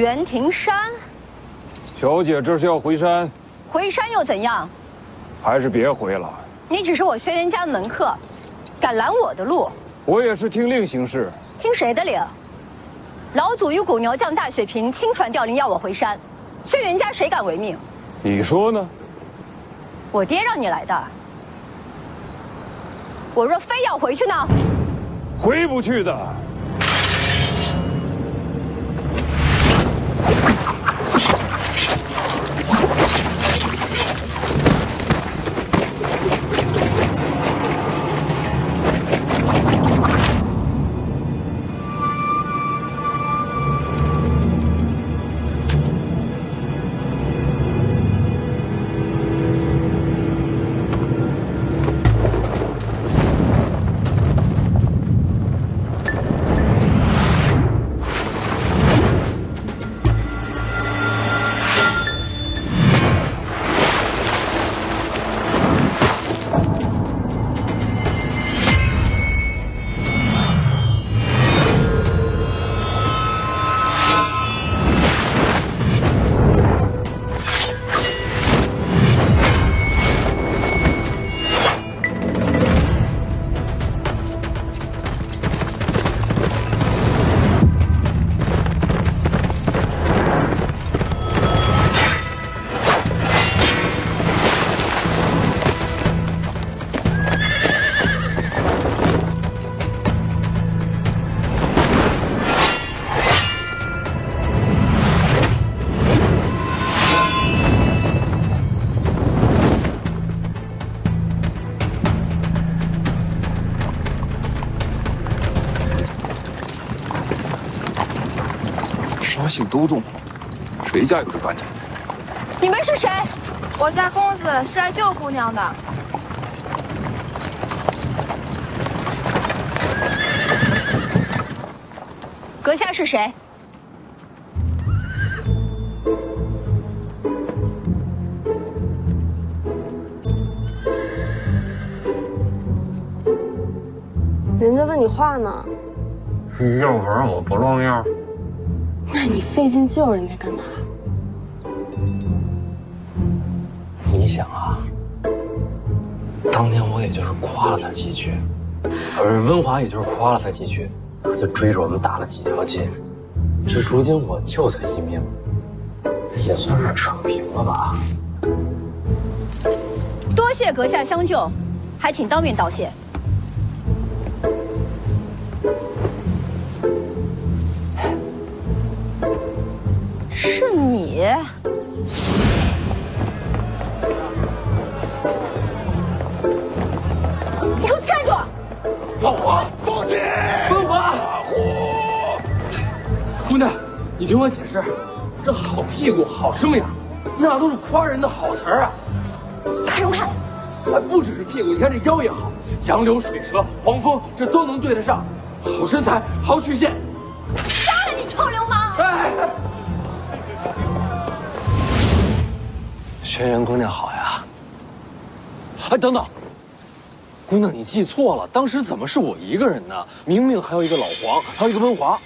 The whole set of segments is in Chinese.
袁庭山，小姐这是要回山？回山又怎样？还是别回了。你只是我轩辕家门客，敢拦我的路？我也是听令行事。听谁的令？老祖与古牛将大雪平亲传调令要我回山，轩辕家谁敢违命？你说呢？我爹让你来的。我若非要回去呢？回不去的。啥姓都中，谁家有这般的？你们是谁？我家公子是来救姑娘的。阁下是谁？人家问你话呢。要不然我不露面。那你费劲救人家干嘛？你想啊，当年我也就是夸了他几句，而温华也就是夸了他几句，他就追着我们打了几条街。这如今我救他一命，也算是扯平了吧。多谢阁下相救，还请当面道谢。是你？你给我站住！老黄，放箭！温华，姑娘，你听我解释，这好屁股、好生养，那都是夸人的好词儿啊。看什么看？还不只是屁股，你看这腰也好，杨柳水蛇、黄蜂，这都能对得上。好身材，好曲线。杀了你，臭流氓！哎，轩辕姑娘好呀。哎，等等，姑娘你记错了，当时怎么是我一个人呢？明明还有一个老黄，还有一个温华。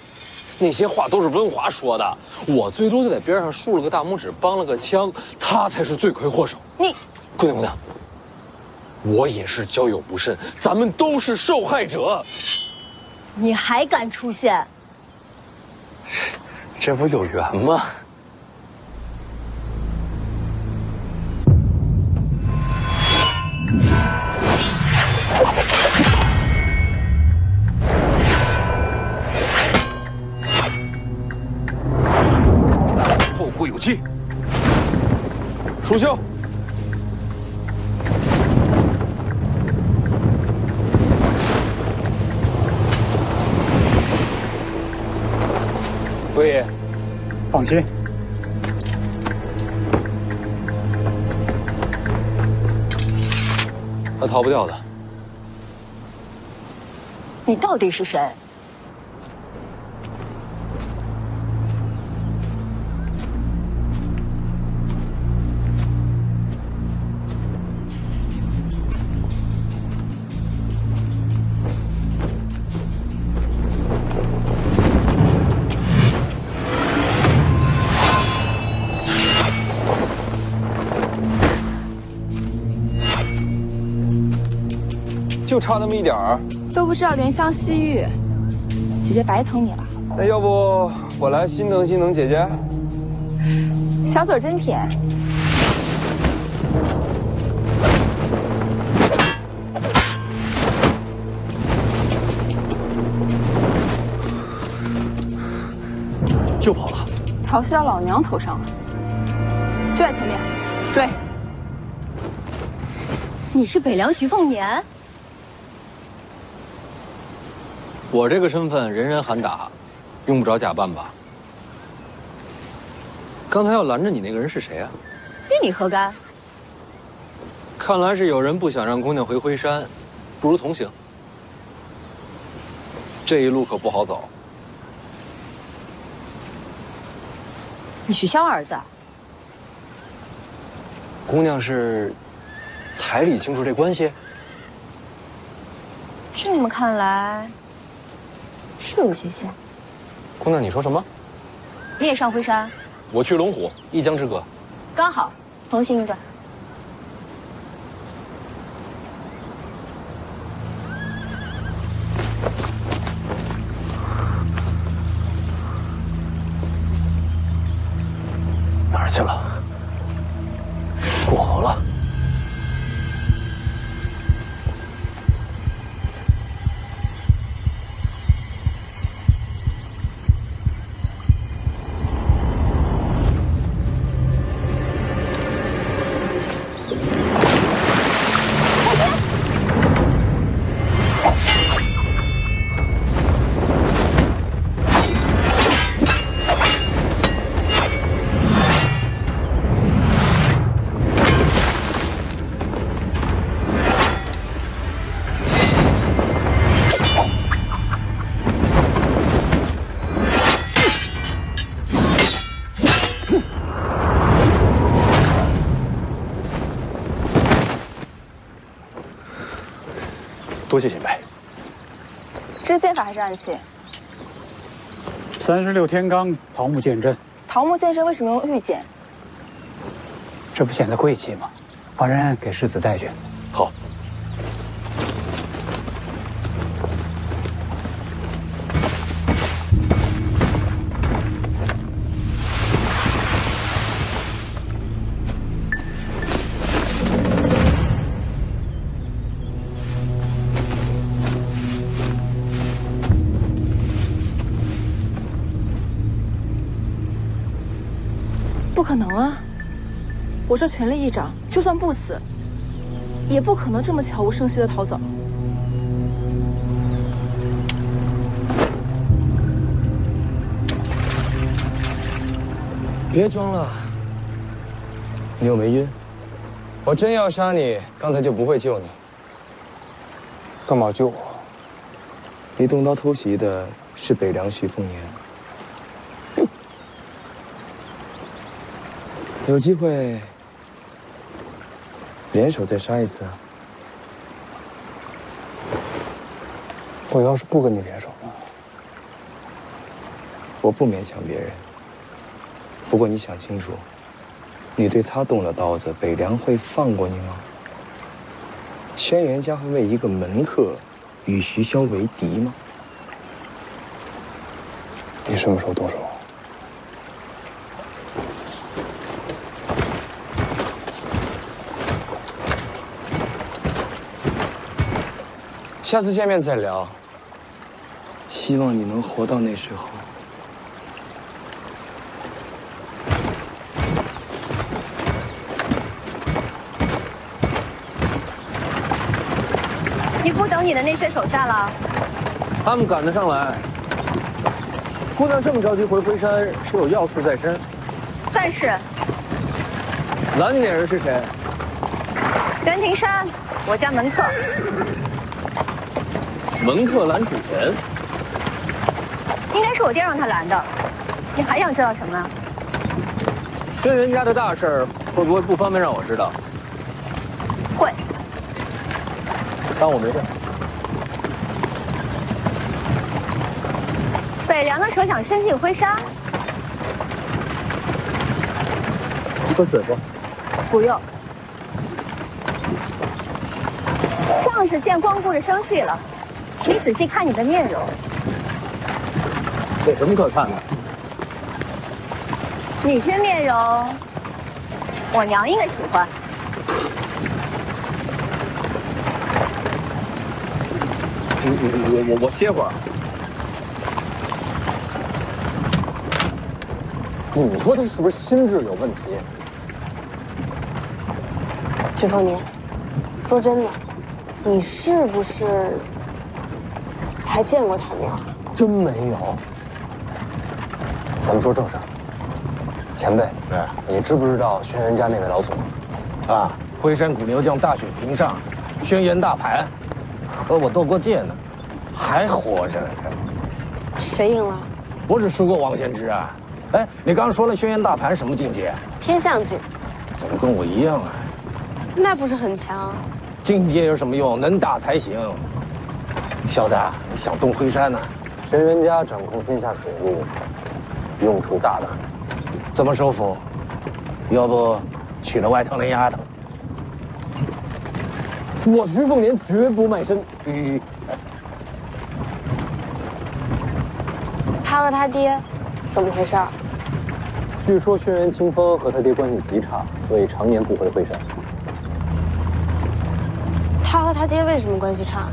那些话都是温华说的，我最多就在边上竖了个大拇指，帮了个腔，他才是罪魁祸首。你，姑娘，我也是交友不慎，咱们都是受害者。你还敢出现？这不有缘吗？后会有期。蜀兄，魏爷，放心，他逃不掉的。你到底是谁？就差那么一点儿。都不知道怜香惜玉，姐姐白疼你了。那要不我来心疼心疼姐姐？小嘴真甜。就跑了，调戏到老娘头上了，就在前面，追！你是北凉徐凤年？我这个身份人人喊打，用不着假扮吧？刚才要拦着你那个人是谁啊？与你何干？看来是有人不想让姑娘回灰山，不如同行。这一路可不好走。你许萧儿子？姑娘是彩礼清楚这关系？这么看来，是有些像。姑娘，你说什么？你也上灰山？我去龙虎，一江之隔。刚好同行一段。哪儿去了？过河了。多谢前辈。这是剑法还是暗器36天罡桃木剑阵，桃木剑阵为什么用玉剑？这不显得贵气吗？帮人给世子带去。好。不可能啊！我这全力一掌，就算不死，也不可能这么悄无声息的逃走。别装了，你又没晕。我真要杀你，刚才就不会救你。干嘛救我？你动刀偷袭的是北凉徐凤年。有机会联手再杀一次啊！我要是不跟你联手呢？我不勉强别人。不过你想清楚，你对他动了刀子，北凉会放过你吗？轩辕家会为一个门客与徐骁为敌吗？你什么时候动手？下次见面再聊。希望你能活到那时候。你不等你的那些手下了？他们赶得上来。姑娘这么着急回灰山，是有要事在身。算是。拦你那人是谁？袁庭山，我家门客。门客拦主人，应该是我爹让他拦的。你还想知道什么啊？轩辕家的大事儿会不会不方便让我知道？会。当我没事。北凉的蛇想伸进灰山，你给我嘴巴。不用。像望只见光顾着生气了。你仔细看你的面容，有什么可看的？你这面容，我娘应该喜欢。我歇会儿。你说他是不是心智有问题？曲凤年，说真的，你是不是还见过他娘？真没有。咱们说正事儿。前辈，你知不知道轩辕家那位老祖？啊，辉山古牛将大雪平上，轩辕大盘，和我斗过剑呢，还活着呢。谁赢了？我只输过王先知啊。哎，你刚刚说了轩辕大盘什么境界？天象境。怎么跟我一样啊？那不是很强？境界有什么用？能打才行。小子，你想动辉山呢？轩辕家掌控天下水陆，用处大的很。怎么收服？要不娶了外头那丫头？我徐凤年绝不卖身。他和他爹怎么回事？据说轩辕清风和他爹关系极差，所以常年不回辉山。他和他爹为什么关系差？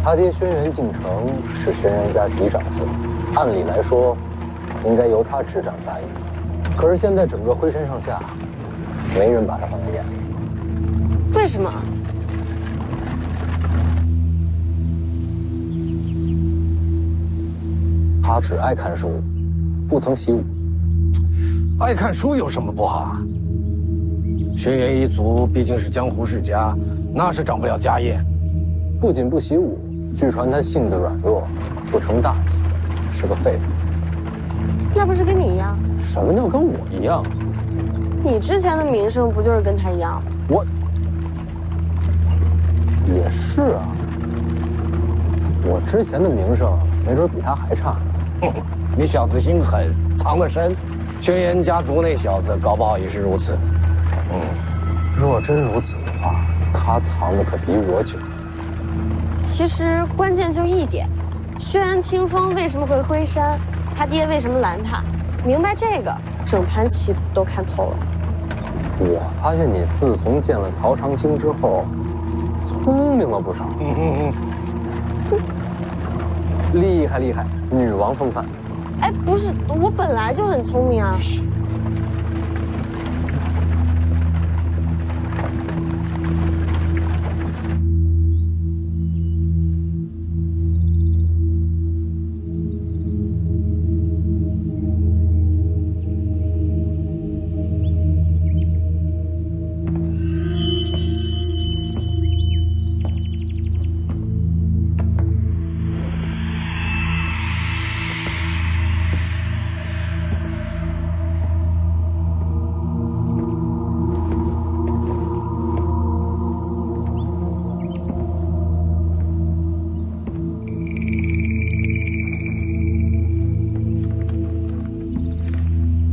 他爹轩辕敬城是轩辕家嫡长孙，按理来说，应该由他执掌家业。可是现在整个辉山上下，没人把他放在眼里。为什么？他只爱看书，不曾习武。爱看书有什么不好啊？轩辕一族毕竟是江湖世家，那是长不了家业。不仅不习武，据传他性子软弱，不成大器，是个废物。那不是跟你一样？什么叫跟我一样？你之前的名声不就是跟他一样？我也是啊，我之前的名声没准比他还差呢。你小子心狠，藏得深。轩辕家族那小子搞不好也是如此。若真如此的话，他藏的可比我久。其实关键就一点，轩辕清风为什么回辉山，他爹为什么拦他，明白这个，整盘棋都看透了。我发现你自从见了曹长青之后，聪明了不少。厉害厉害，女王风范。哎，不是，我本来就很聪明啊。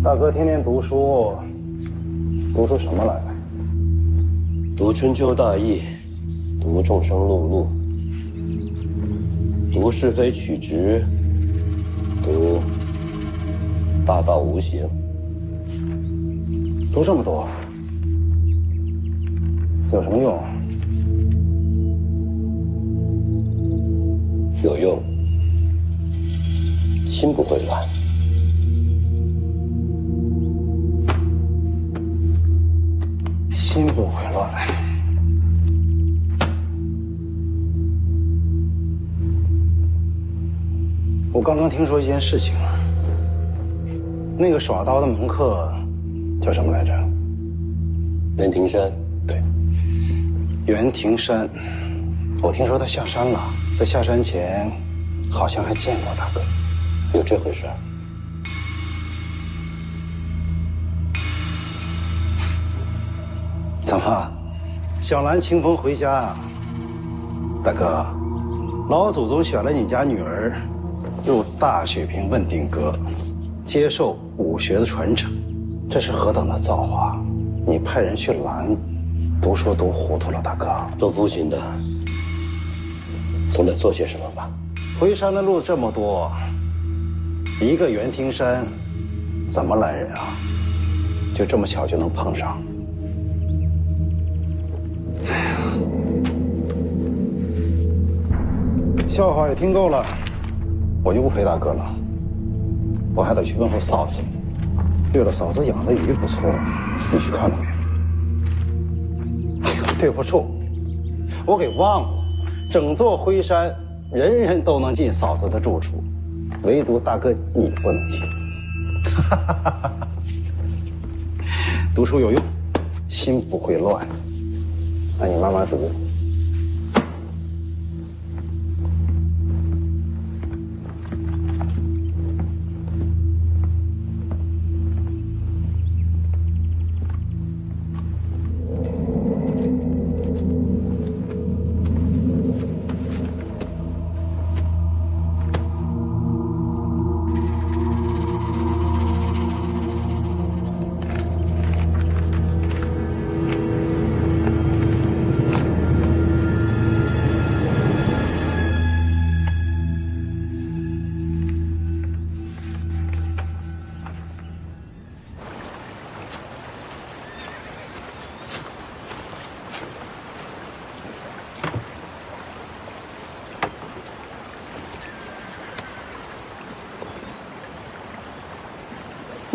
大哥天天读书，读出什么来？读春秋大义，读众生碌碌，读是非曲直，读大道无形。读这么多，有什么用？有用，心不会乱。心不会乱。我刚刚听说一件事情，那个耍刀的门客叫什么来着？袁庭山。对，袁庭山。我听说他下山了，在下山前好像还见过大哥。有这回事？怎么，小兰清风回家啊？大哥，老祖宗选了你家女儿入大雪平问鼎阁，接受武学的传承，这是何等的造化！你派人去拦，读书读糊涂了，大哥。做父亲的，总得做些什么吧。回山的路这么多，一个袁庭山，怎么拦人啊？就这么巧就能碰上？哎呀，笑话也听够了，我就不陪大哥了，我还得去问候嫂子。对了，嫂子养的鱼不错，你去看了没？哎呦，对不住，我给忘了，整座灰山，人人都能进嫂子的住处，唯独大哥你不能进。读书有用，心不会乱。那你慢慢读。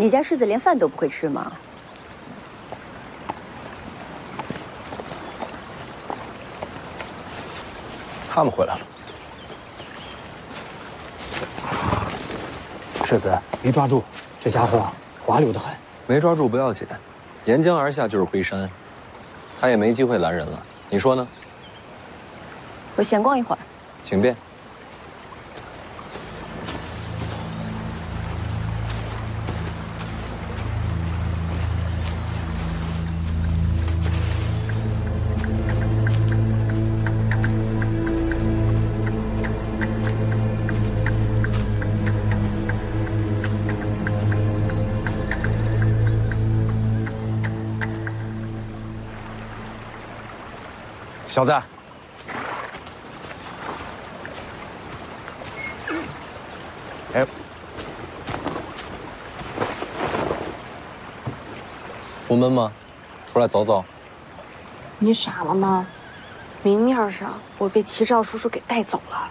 你家世子连饭都不会吃吗？他们回来了。世子，没抓住，这家伙滑溜得很。没抓住不要紧，沿江而下就是灰山，他也没机会拦人了。你说呢？我闲逛一会儿。请便。小子，哎，不闷吗？出来走走。你傻了吗？明面上我被齐少叔叔给带走了。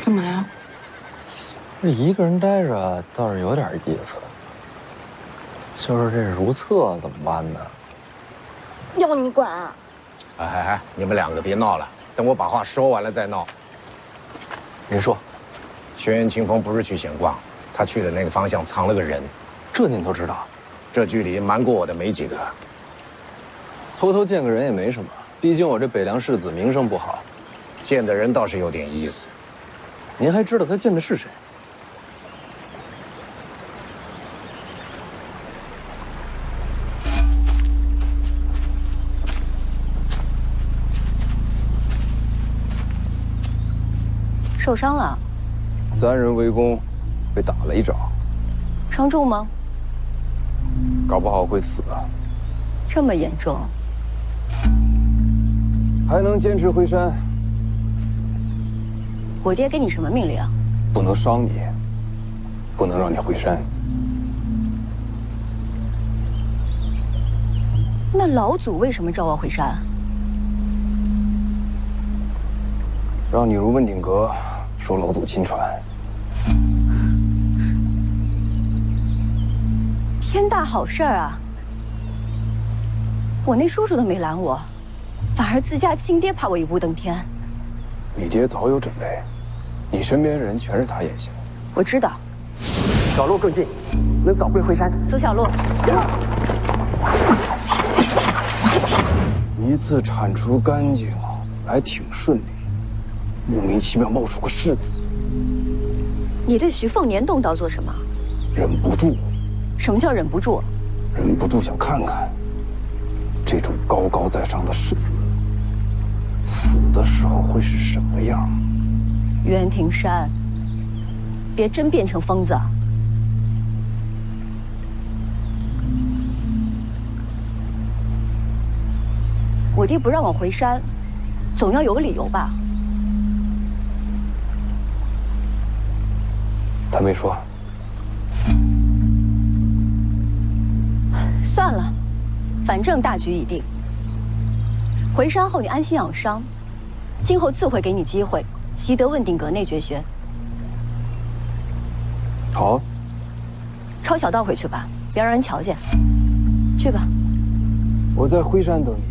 干嘛呀？这一个人待着倒是有点意思。就是这如厕怎么办呢？要你管啊！哎，你们两个别闹了，等我把话说完了再闹。您说，轩辕清风不是去闲逛，他去的那个方向藏了个人。这您都知道？这距离瞒过我的没几个。偷偷见个人也没什么，毕竟我这北凉世子名声不好。见的人倒是有点意思。您还知道他见的是谁？受伤了3人围攻，被打了一掌，伤重吗？搞不好会死啊！这么严重？还能坚持回山？我爹给你什么命令？不能伤你，不能让你回山。那老祖为什么召我回山？让你入问鼎阁，受老祖亲传。天大好事儿啊！我那叔叔都没拦我，反而自家亲爹怕我一步登天。你爹早有准备，你身边人全是他眼线。我知道。小路更近，能早归回山。走小路。一次铲除干净，还挺顺利。莫名其妙冒出个世子。你对徐凤年动刀做什么？忍不住。什么叫忍不住？忍不住想看看，这种高高在上的世子，死的时候会是什么样？袁庭山，别真变成疯子。我爹不让我回山，总要有个理由吧？他没说。算了，反正大局已定。回山后你安心养伤，今后自会给你机会习得问鼎阁内绝学。好。抄小道回去吧，别让人瞧见。去吧。我在辉山等你。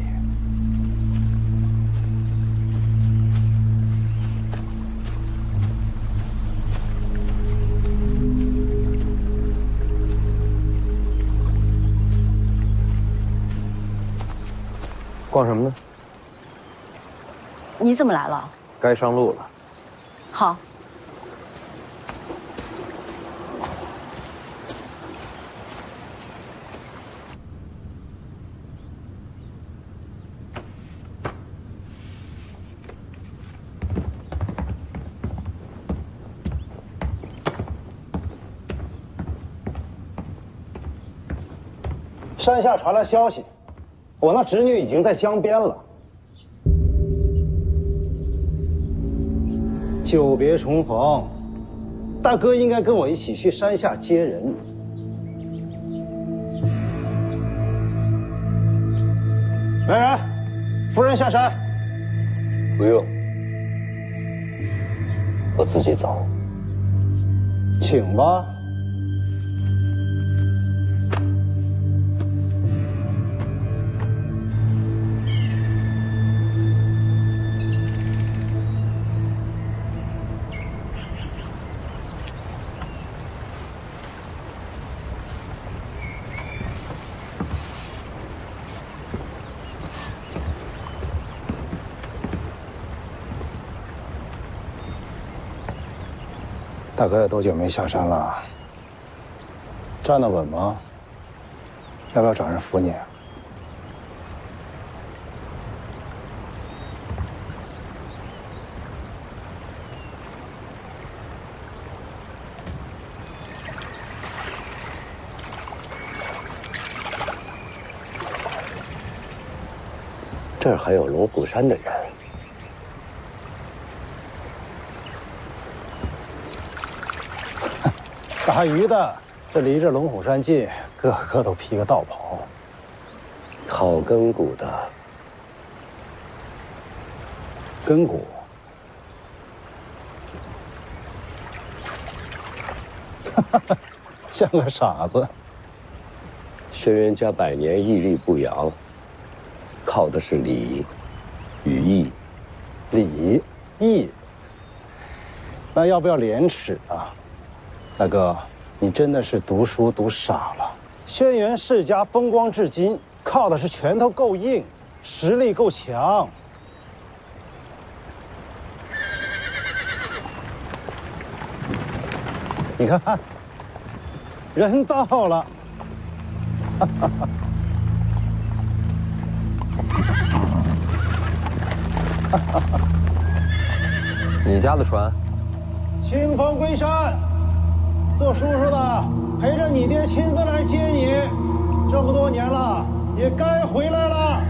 逛什么呢？你怎么来了？该上路了。好。山下传来消息，我那侄女已经在江边了。久别重逢，大哥应该跟我一起去山下接人。来人，夫人下山。不用，我自己走。请吧。大哥有多久没下山了？站得稳吗？要不要找人扶你？这儿还有龙虎山的人。打鱼的，这离着龙虎山近，个个都披个道袍。讨根骨的，根骨。像个傻子。轩辕家百年屹立不摇，靠的是礼与义。礼义。那要不要廉耻啊？大哥，你真的是读书读傻了。轩辕世家风光至今，靠的是拳头够硬，实力够强。你看，人到了。你家的船？清风归山。做叔叔的陪着你爹亲自来接你，这么多年了，也该回来了。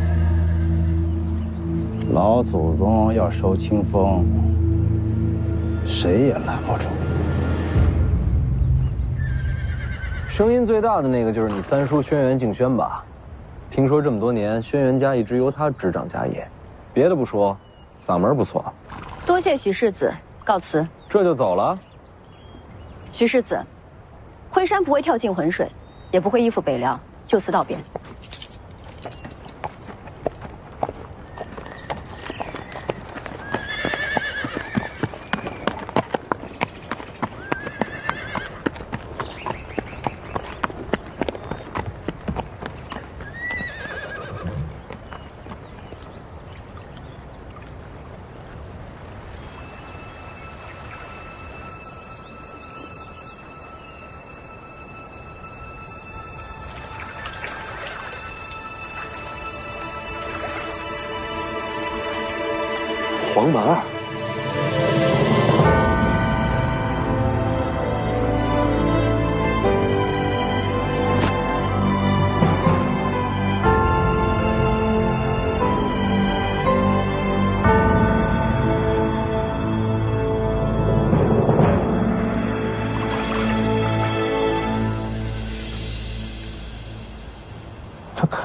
老祖宗要收清风，谁也拦不住。声音最大的那个就是你三叔轩辕敬轩吧？听说这么多年，轩辕家一直由他执掌家业。别的不说，嗓门不错。多谢徐世子，告辞。这就走了？徐世子，辉山不会跳进浑水，也不会依附北凉，就此道别。黄蛮儿，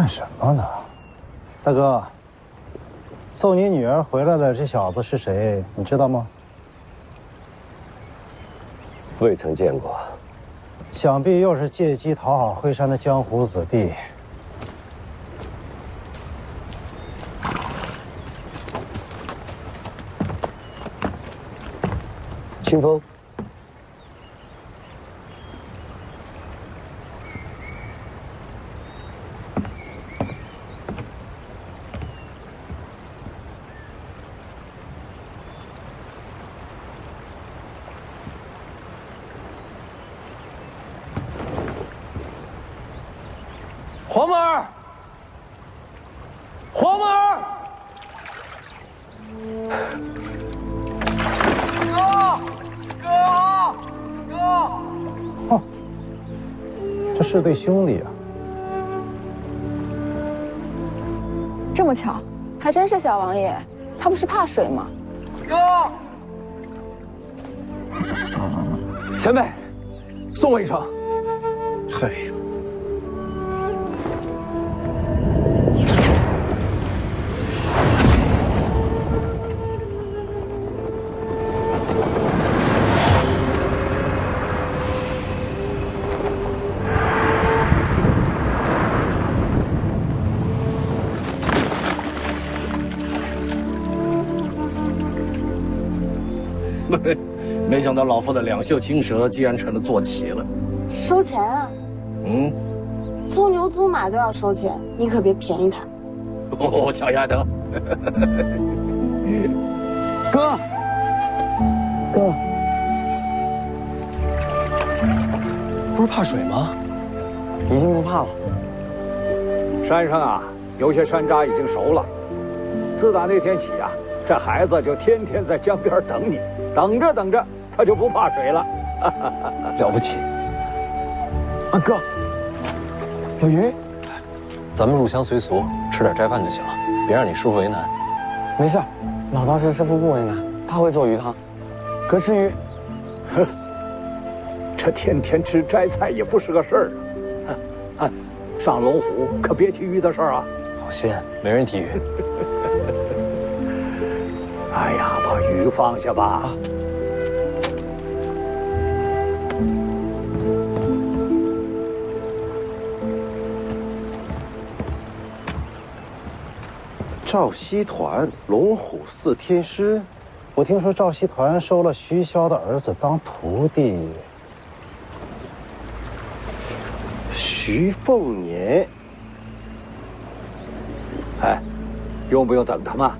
干什么呢？大哥，送你女儿回来的这小子是谁？你知道吗？未曾见过。想必又是借机讨好惠山的江湖子弟。清风，黄门儿，黄门儿！哦，这是对兄弟啊！这么巧，还真是小王爷。他不是怕水吗？前辈，送我一程。嘿。没想到老夫的两袖青蛇竟然成了坐骑了。收钱啊！嗯，租牛租马都要收钱，你可别便宜他。哦，小丫头。哥，不是怕水吗？已经不怕了。山上啊，有些山楂已经熟了。自打那天起啊，这孩子就天天在江边等你，等着等着，他就不怕水了。了不起！啊哥，有鱼。咱们入乡随俗，吃点斋饭就行了，别让你师傅为难。没事，老道士师傅不为难，他会做鱼汤。哥吃鱼。哼，这天天吃斋菜也不是个事儿啊！上龙虎可别提鱼的事儿啊！放心，没人提鱼。哎呀，把鱼放下吧。赵熙团，龙虎寺天师。我听说赵熙团收了徐骁的儿子当徒弟。徐凤年。哎，用不用等他们？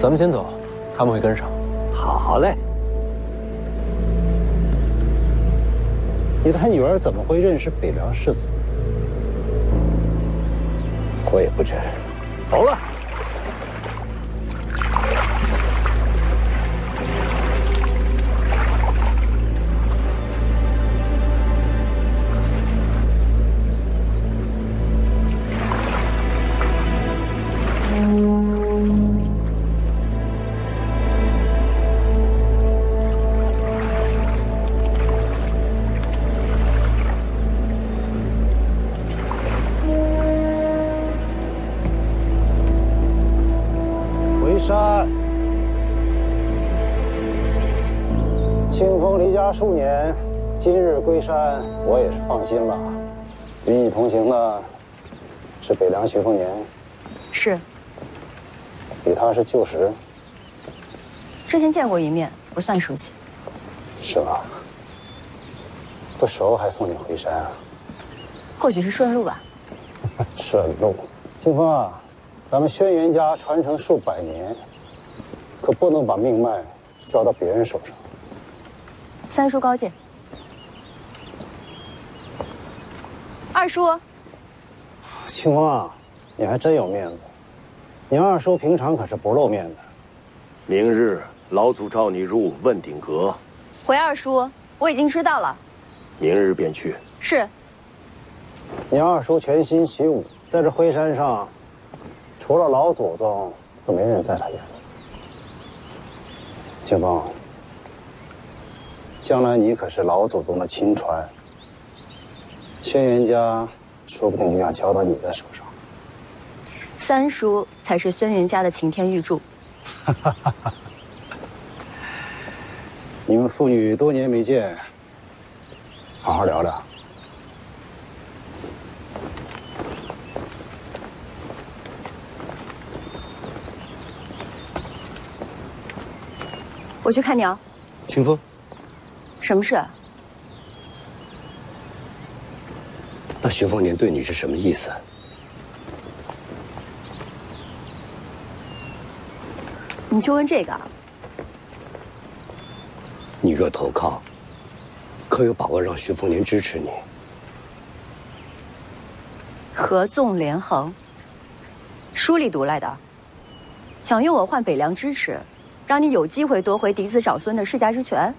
咱们先走，他们会跟上。好嘞。你的女儿怎么会认识北凉世子？我也不知。走了。清风离家数年，今日归山，我也是放心了。与你同行的是北凉徐凤年，是。与他是旧识，之前见过一面，不算熟悉。是吗？不熟还送你回山啊？或许是顺路吧。顺路。清风啊，咱们轩辕家传承数百年，可不能把命脉交到别人手上。三叔高见。二叔，清风啊，你还真有面子。你二叔平常可是不露面的。明日老祖召你入问鼎阁。回二叔，我已经知道了。明日便去。是。你二叔全心习武，在这灰山上，除了老祖宗，就没人在他眼里。清风，将来你可是老祖宗的亲传。轩辕家说不定就要交到你的手上。三叔才是轩辕家的擎天玉柱。你们父女多年没见，好好聊聊。我去看鸟。清风，什么事？那徐凤年对你是什么意思？你就问这个？你若投靠，可有把握让徐凤年支持你？合纵连横，书里读来的。想用我换北凉支持，让你有机会夺回嫡子长孙的世家之权？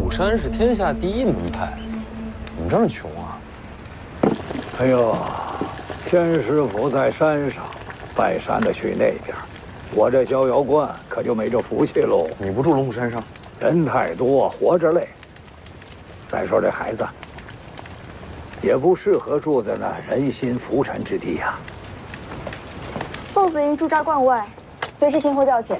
山是天下第一门派，怎么这么穷啊？哎呦，天师府在山上，拜山的去那边，我这逍遥观可就没这福气喽。你不住龙虎山上？人太多，活着累。再说这孩子，也不适合住在那人心浮沉之地呀。凤子营驻扎关外，随时听候调遣。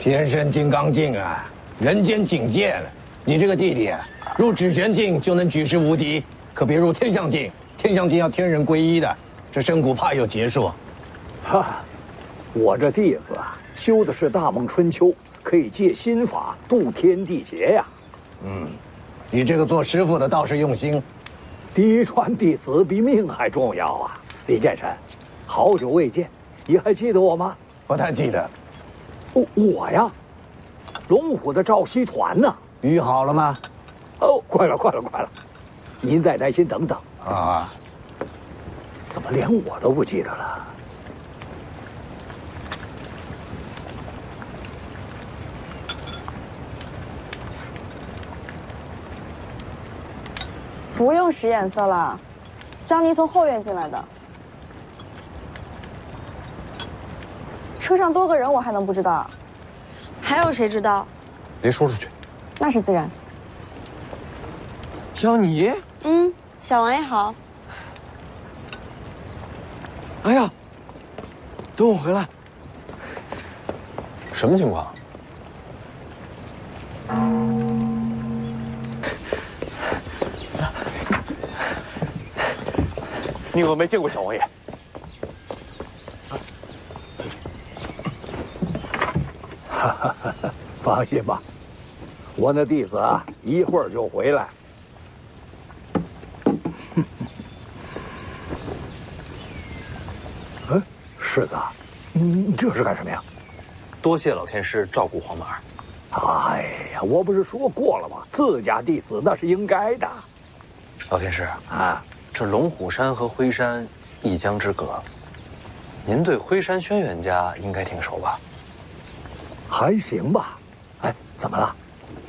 天生金刚镜啊！人间警戒了，你这个弟弟入指玄境就能举世无敌，可别入天象境。天象境要天人归一的，这深谷怕有劫数。哈，我这弟子啊，修的是大梦春秋，可以借心法度天地劫呀。你这个做师傅的倒是用心。嫡传弟子比命还重要啊！李剑神，好久未见，你还记得我吗？不太记得。我呀。龙虎的赵西团呢？鱼好了吗？哦，快了。您再耐心等等啊！怎么连我都不记得了？不用使眼色了，江离从后院进来的。车上多个人，我还能不知道？还有谁知道？别说出去。那是自然。江离，小王爷好。哎呀，等我回来。什么情况？宁娥没见过小王爷。放心吧，我那弟子啊，一会儿就回来。世子，这是干什么呀？多谢老天师照顾黄马。哎呀，我不是说过了吗？自家弟子那是应该的。老天师啊，这龙虎山和辉山一江之隔，您对辉山轩辕家应该挺熟吧？还行吧。哎，怎么了？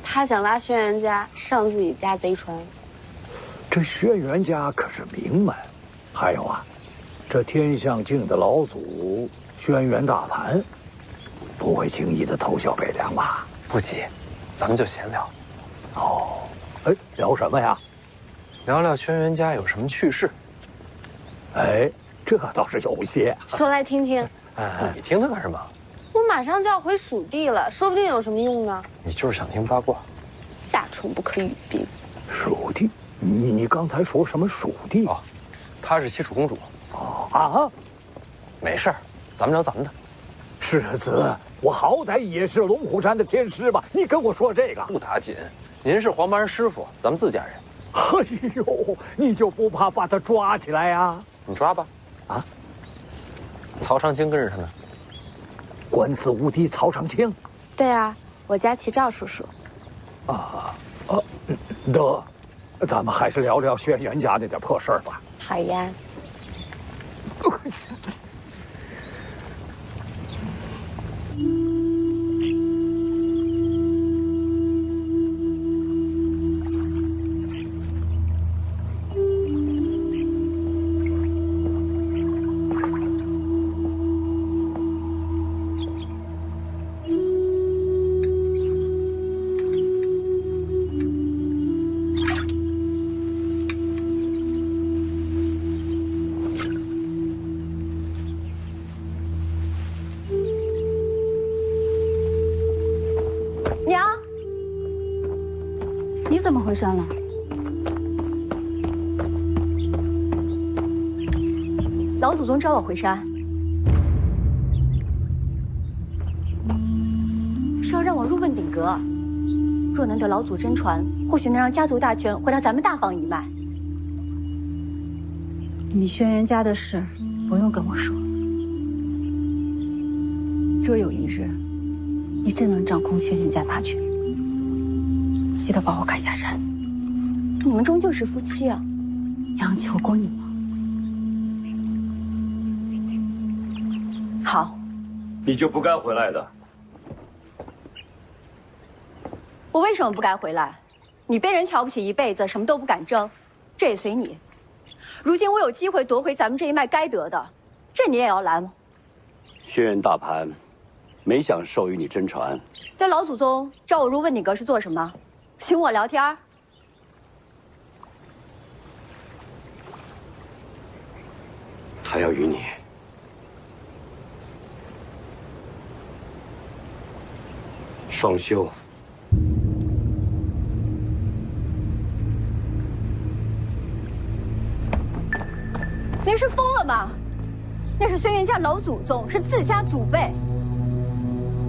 他想拉轩辕家上自己家贼船。这轩辕家可是名门，还有啊，这天象境的老祖轩辕大盘，不会轻易的投效北凉吧？不急，咱们就闲聊。哦，哎，聊什么呀？聊聊轩辕家有什么趣事。哎，这倒是有些。说来听听。你听听干什么？我马上就要回蜀地了，说不定有什么用呢。你就是想听八卦。夏虫不可语冰。蜀地？你刚才说什么蜀地？哦，她是西楚公主。哦啊，没事儿，咱们聊咱们的。世子，我好歹也是龙虎山的天师吧？你跟我说这个不打紧，您是黄毛人师傅，咱们自家人。哎呦，你就不怕把他抓起来呀？你抓吧。啊？曹长青跟着他呢。官司无敌曹长青？对啊，我家齐赵叔叔。得，咱们还是聊聊轩辕家那点破事儿吧。好呀。娘，你怎么回山了？老祖宗召我回山，是要让我入问鼎阁。若能得老祖真传，或许能让家族大权回到咱们大房一脉。你轩辕家的事，不用跟我说。若有一日，你真能掌控轩辕家大权，记得把我赶下山。你们终究是夫妻啊，娘求过你了。好，你就不该回来的。我为什么不该回来？你被人瞧不起一辈子，什么都不敢争，这也随你。如今我有机会夺回咱们这一脉该得的，这你也要拦吗？轩辕大盘，没想授予你真传。对老祖宗召我入问鼎阁是做什么？寻我聊天？他要与你双修。您是疯了吗？那是轩辕家老祖宗，是自家祖辈。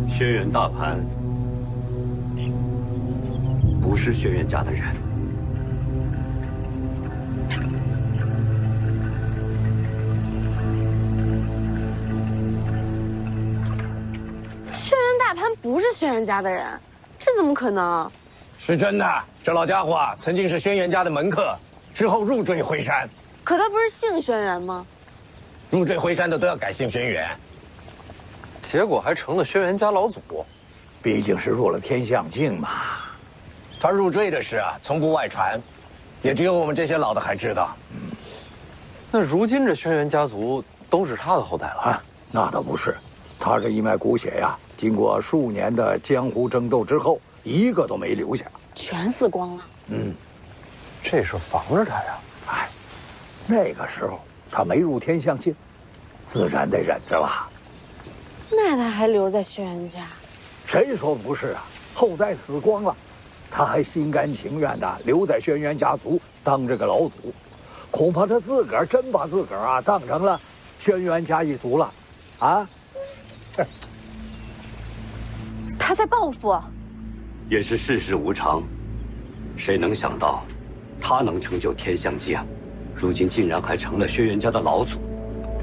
轩辕大盘不是轩辕家的人。轩辕大潘不是轩辕家的人，这怎么可能？是真的，这老家伙啊，曾经是轩辕家的门客，之后入赘回山。可他不是姓轩辕吗？入赘回山的都要改姓轩辕，结果还成了轩辕家老祖。毕竟是入了天象境嘛。他入赘的事啊，从不外传，也只有我们这些老的还知道。那如今这轩辕家族都是他的后代了啊？那倒不是，他这一脉骨血呀，经过数年的江湖争斗之后，一个都没留下，全死光了。这是防着他呀。哎，那个时候他没入天象境，自然得忍着了。那他还留在轩辕家？谁说不是啊？后代死光了，他还心甘情愿的留在轩辕家族当这个老祖，恐怕他自个儿真把自个儿啊当成了轩辕家一族了，啊？他在报复。也是世事无常，谁能想到，他能成就天象界，如今竟然还成了轩辕家的老祖。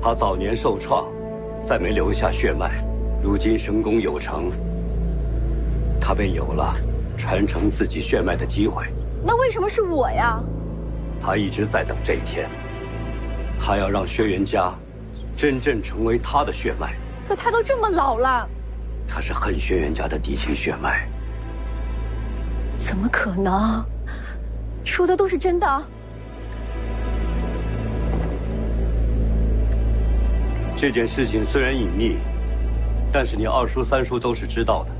他早年受创，再没留下血脉，如今神功有成，他便有了传承自己血脉的机会。那为什么是我呀？他一直在等这一天，他要让轩辕家真正成为他的血脉。可他都这么老了，他是恨轩辕家的嫡亲血脉。怎么可能？说的都是真的？这件事情虽然隐秘，但是你二叔三叔都是知道的。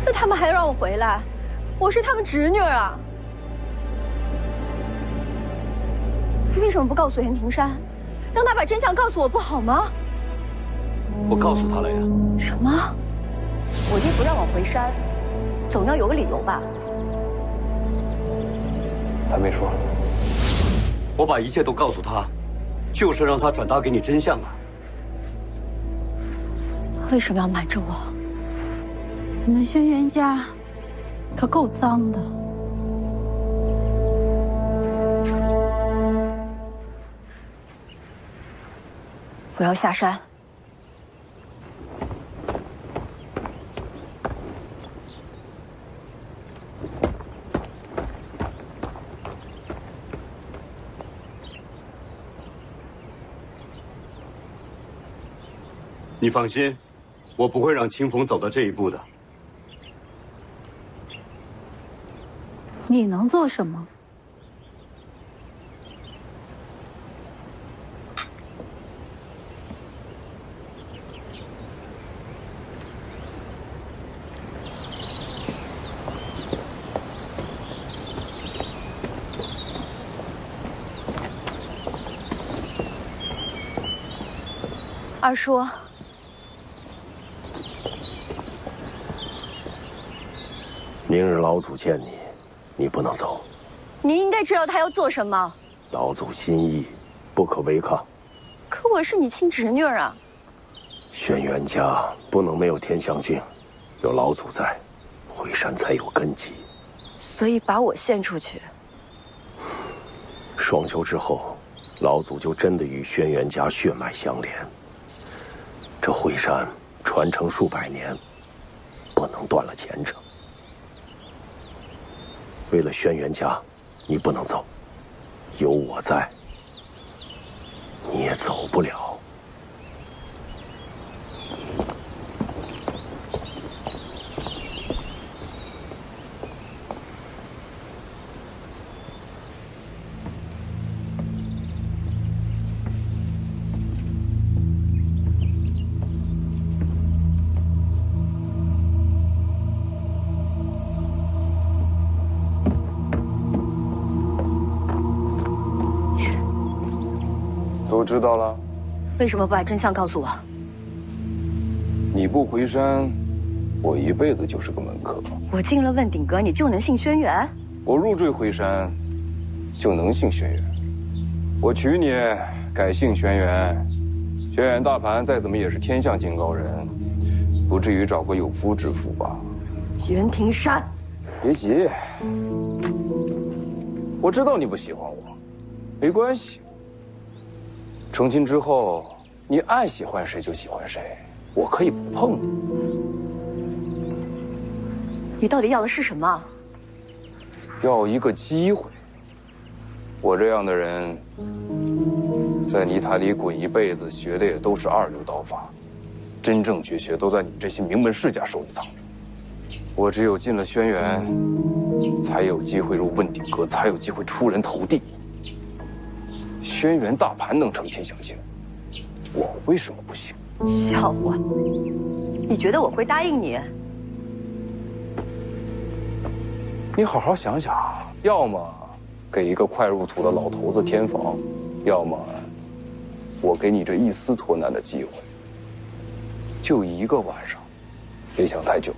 那他们还让我回来？我是他们侄女啊！为什么不告诉袁庭山，让他把真相告诉我不好吗？我告诉他了呀。什么？我爹不让我回山，总要有个理由吧？他没说。我把一切都告诉他，就是让他转达给你真相啊。为什么要瞒着我？你们轩辕家可够脏的。我要下山。你放心，我不会让清风走到这一步的。你能做什么？二叔，明日老祖见你，你不能走。你应该知道他要做什么。老祖心意，不可违抗。可我是你亲侄女啊。轩辕家不能没有天象镜，有老祖在，回山才有根基。所以把我献出去。双修之后，老祖就真的与轩辕家血脉相连。这回山传承数百年，不能断了前程。为了轩辕家，你不能走，有我在，你也走不了。都知道了。为什么不把真相告诉我？你不回山，我一辈子就是个门客。我进了问鼎阁，你就能信轩辕？我入赘回山，就能姓轩辕。我娶你，改姓轩辕。轩辕大盘再怎么也是天象境高人，不至于找个有夫之妇吧？袁庭山，别急，我知道你不喜欢我，没关系。成亲之后，你爱喜欢谁就喜欢谁，我可以不碰你。你到底要的是什么？要一个机会。我这样的人，在泥潭里滚一辈子，学的也都是二流刀法，真正绝学都在你这些名门世家手里藏着。我只有进了轩辕，才有机会入问鼎阁，才有机会出人头地。轩辕大盘能成天象境，我为什么不行？笑话！你觉得我会答应你？你好好想想，要么给一个快入土的老头子添房，要么我给你这一丝脱难的机会。就一个晚上，别想太久。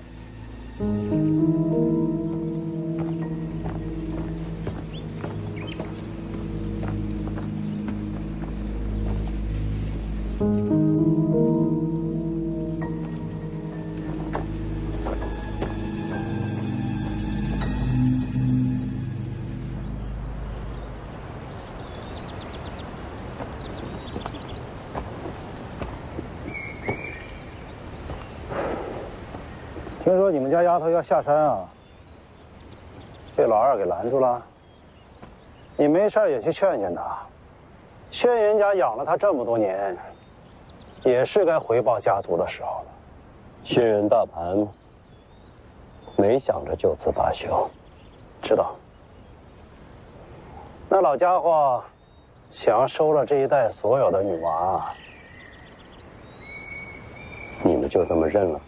听说你们家丫头要下山啊，被老二给拦住了。你没事也去劝劝她。轩辕家养了她这么多年，也是该回报家族的时候了。轩辕大盘没想着就此罢休，知道。那老家伙想要收了这一代所有的女娃，你们就这么认了？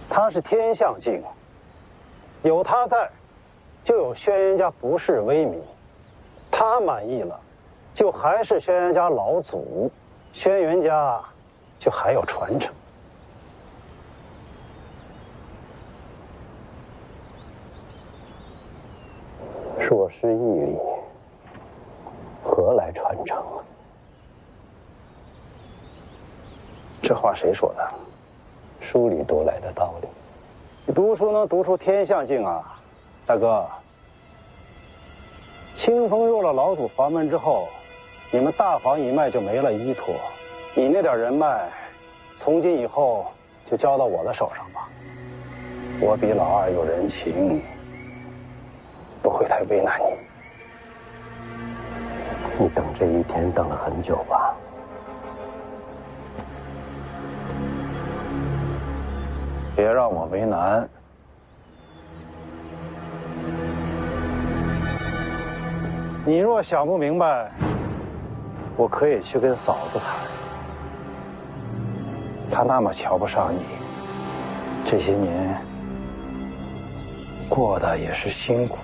他是天象境，有他在，就有轩辕家不世威名。他满意了，就还是轩辕家老祖，轩辕家就还有传承。若失义理，何来传承啊？这话谁说的？书里读来的道理。你读书能读出天象镜啊，大哥。清风入了老祖房门之后，你们大房一脉就没了依托。你那点人脉，从今以后就交到我的手上吧。我比老二有人情，不会太为难你。你等这一天等了很久吧？别让我为难。你若想不明白，我可以去跟嫂子谈。她那么瞧不上你，这些年过得也是辛苦。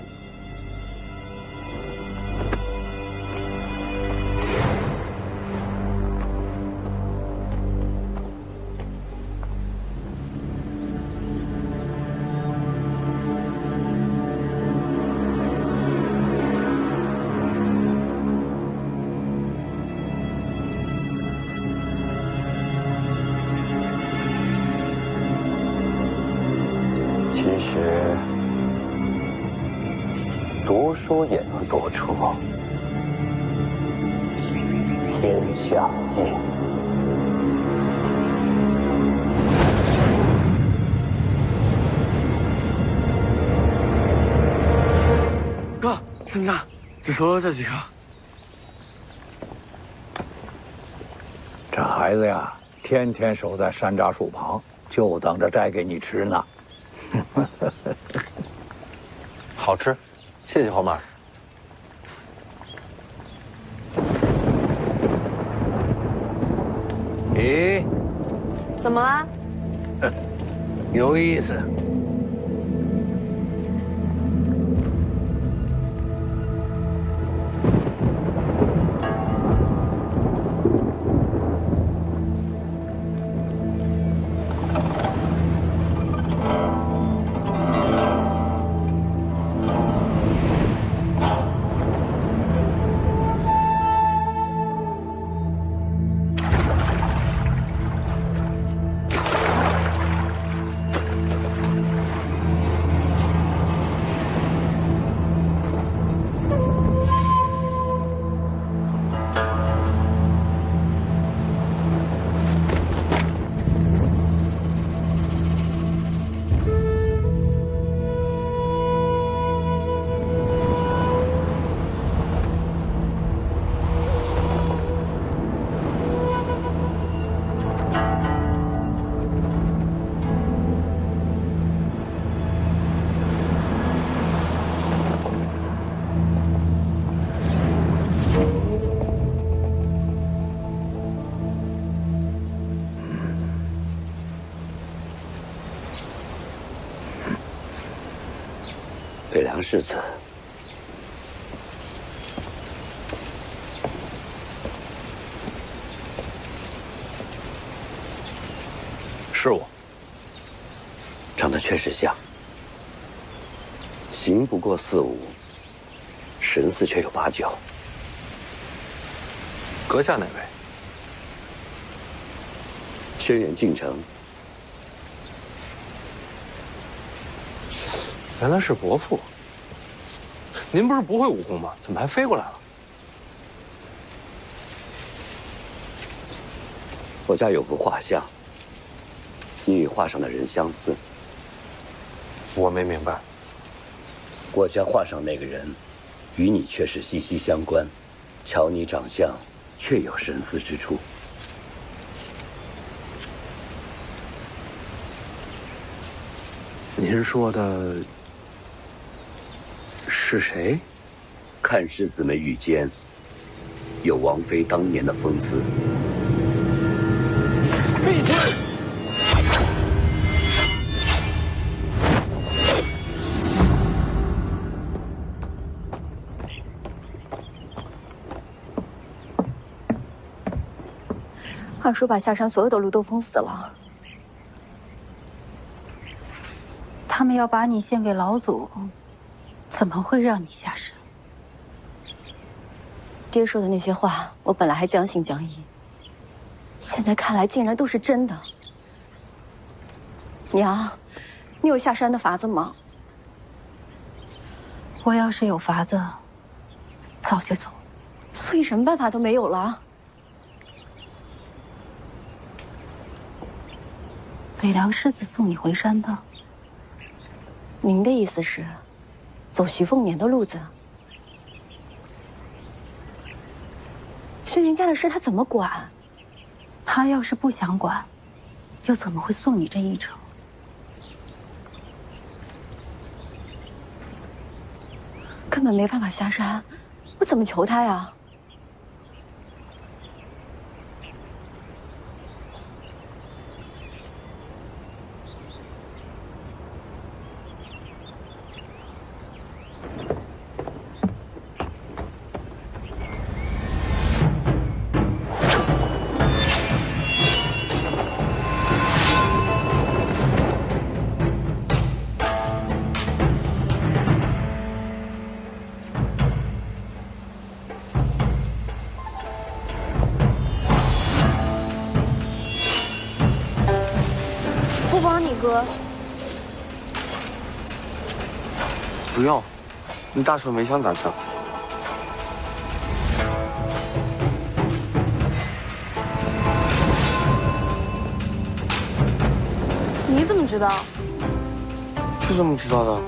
其实，读书也能读出天下境。哥，真的，只说了这几个。这孩子呀，天天守在山楂树旁，就等着摘给你吃呢。好吃，谢谢黄马。咦，怎么啦？有意思。北凉世子，是我。长得确实像，形不过4、5，神似却有8、9。阁下哪位？轩辕敬城。原来是伯父。您不是不会武功吗？怎么还飞过来了？我家有幅画像，你与画上的人相似。我没明白。我家画上那个人，与你却是息息相关，瞧你长相，确有神似之处。您说的是谁？看世子眉宇间，有王妃当年的风姿。闭嘴！二叔把下山所有的路都封死了。他们要把你献给老祖，怎么会让你下山？爹说的那些话，我本来还将信将疑，现在看来竟然都是真的。娘，你有下山的法子吗？我要是有法子，早就走了。所以什么办法都没有了？北凉世子送你回山的。您的意思是，走徐凤年的路子？轩辕家的事他怎么管？他要是不想管，又怎么会送你这一程？根本没办法下山，我怎么求他呀？哥，不用，你大手没枪打仗。你怎么知道？是这么知道的。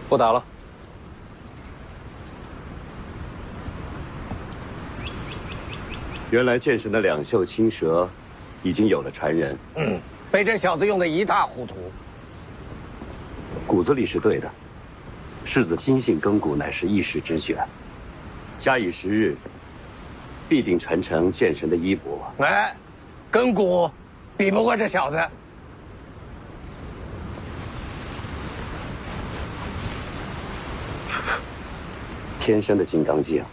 不打了。原来剑神的两袖青蛇已经有了传人。被这小子用得一塌糊涂。骨子里是对的，世子心性根骨乃是一时之选，假以时日，必定传承剑神的衣钵。哎，根骨比不过这小子。天生的金刚镜，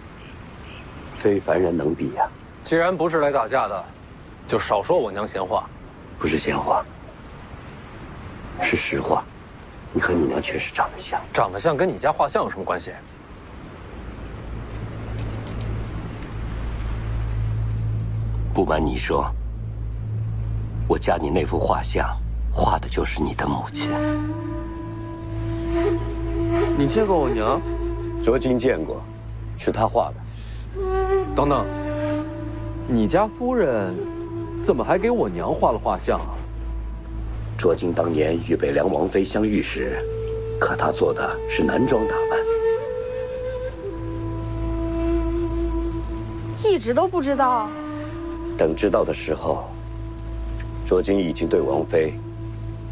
非凡人能比呀。既然不是来打架的，就少说我娘闲话。不是闲话，是实话。你和你娘确实长得像。长得像跟你家画像有什么关系？不瞒你说，我家里那幅画像，画的就是你的母亲。你见过我娘？卓金见过，是她画的。等等，你家夫人怎么还给我娘画了画像啊？卓金当年与北凉王妃相遇时，可她做的是男装打扮。一直都不知道。等知道的时候，卓金已经对王妃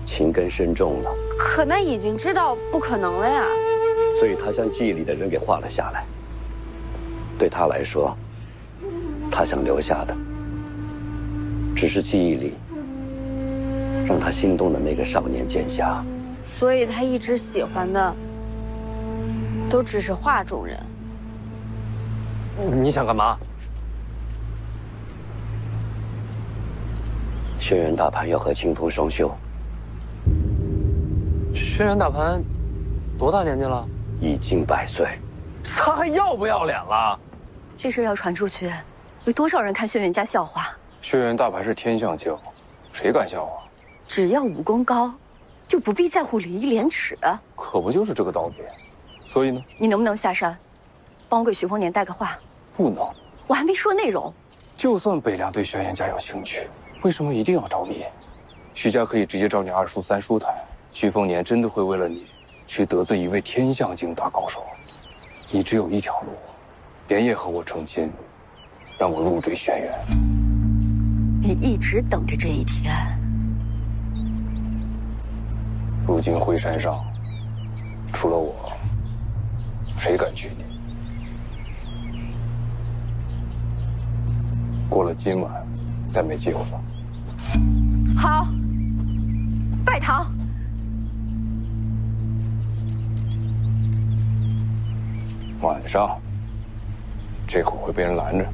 情根深重了。可那已经知道不可能了呀。所以他将记忆里的人给画了下来。对他来说，他想留下的，只是记忆里让他心动的那个少年剑侠。所以他一直喜欢的，都只是画中人。你想干嘛？轩辕大盘要和清风双修。轩辕大盘多大年纪了？已经100岁。他还要不要脸了？这事要传出去，有多少人看轩辕家笑话？轩辕大盘是天象境，谁敢笑话？只要武功高，就不必在乎礼义廉耻。可不就是这个道理？所以呢？你能不能下山，帮我给徐丰年带个话？不能。我还没说内容。就算北凉对轩辕家有兴趣，为什么一定要找你？徐家可以直接找你2叔3叔谈。徐丰年真的会为了你，去得罪一位天象境大高手？你只有一条路，连夜和我成亲，让我入赘轩辕。你一直等着这一天。如今灰山上，除了我，谁敢拒你？过了今晚，再没机会了。好，拜堂。晚上，这会儿会被人拦着。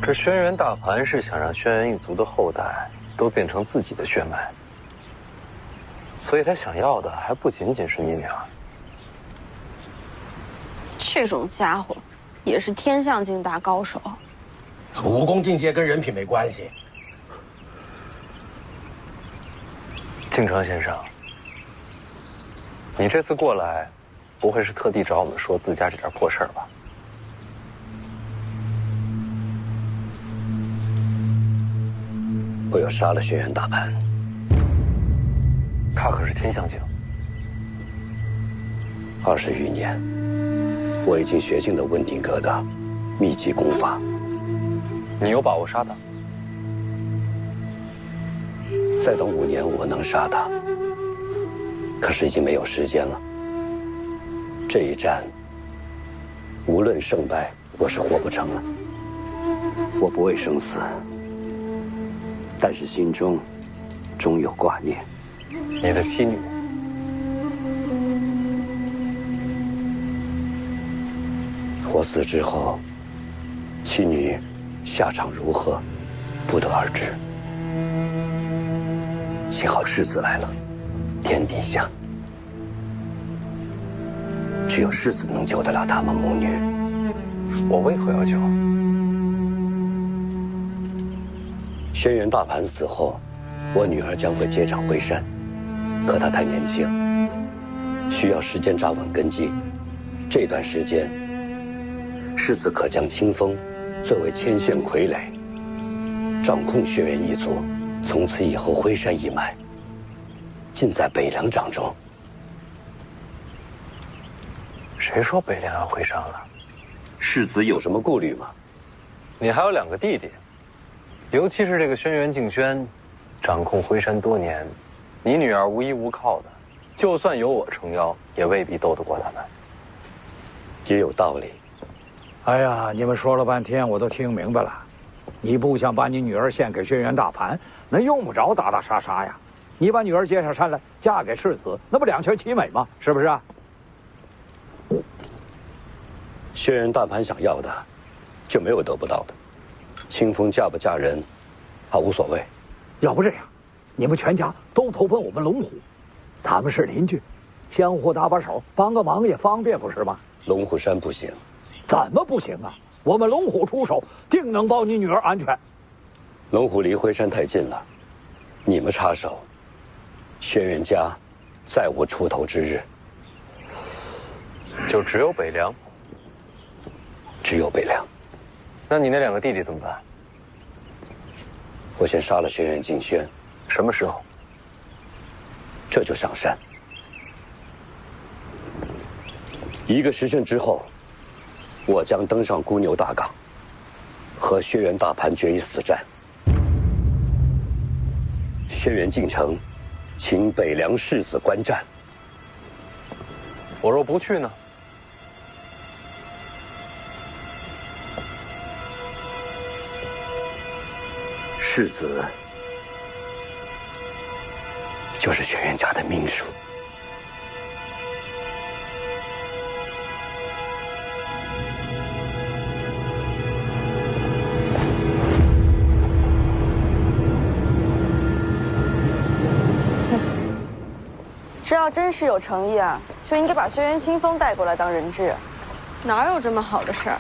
这轩辕大盘是想让轩辕一族的后代都变成自己的血脉，所以他想要的还不仅仅是你俩。这种家伙也是天象境大高手，武功境界跟人品没关系。敬城先生，你这次过来，不会是特地找我们说自家这点破事儿吧？我要杀了轩辕大盘，他可是天象境。 20余年，我已经学尽了温鼎阁的秘籍功法。你有把握杀他？再等5年，我能杀他。可是已经没有时间了。这一战，无论胜败，我是活不成了。我不畏生死，但是心中终有挂念。你的妻女。 我死之后，妻女下场如何，不得而知。幸好世子来了，天底下只有世子能救得了他们母女。我为何要救？轩辕大盘死后，我女儿将会接掌徽山，可她太年轻，需要时间扎稳根基。这段时间。 世子可将清风作为牵线傀儡，掌控轩辕一族。从此以后，徽山一脉尽在北凉掌中。谁说北凉要徽山了？世子有什么顾虑吗？你还有2个弟弟，尤其是这个轩辕敬轩，掌控徽山多年，你女儿无依无靠的，就算有我撑腰，也未必斗得过他们。也有道理。 哎呀，你们说了半天，我都听明白了。你不想把你女儿献给轩辕大盘，那用不着打打杀杀呀。你把女儿接上山来，嫁给世子，那不两全其美吗？是不是啊？轩辕大盘想要的，就没有得不到的。清风嫁不嫁人，他无所谓。要不这样，你们全家都投奔我们龙虎，他们是邻居，相互搭把手，帮个忙也方便，不是吗？龙虎山不行。 怎么不行啊？我们龙虎出手，定能保你女儿安全。龙虎离徽山太近了，你们插手，轩辕家再无出头之日。就只有北凉，只有北凉。那你那2个弟弟怎么办？我先杀了轩辕敬轩。什么时候？这就上山。1个时辰之后。 我将登上孤牛大港，和轩辕大盘决一死战。轩辕进城，请北凉世子观战。我若不去呢？世子就是轩辕家的命数。 这要真是有诚意啊，就应该把轩辕清风带过来当人质。哪有这么好的事儿？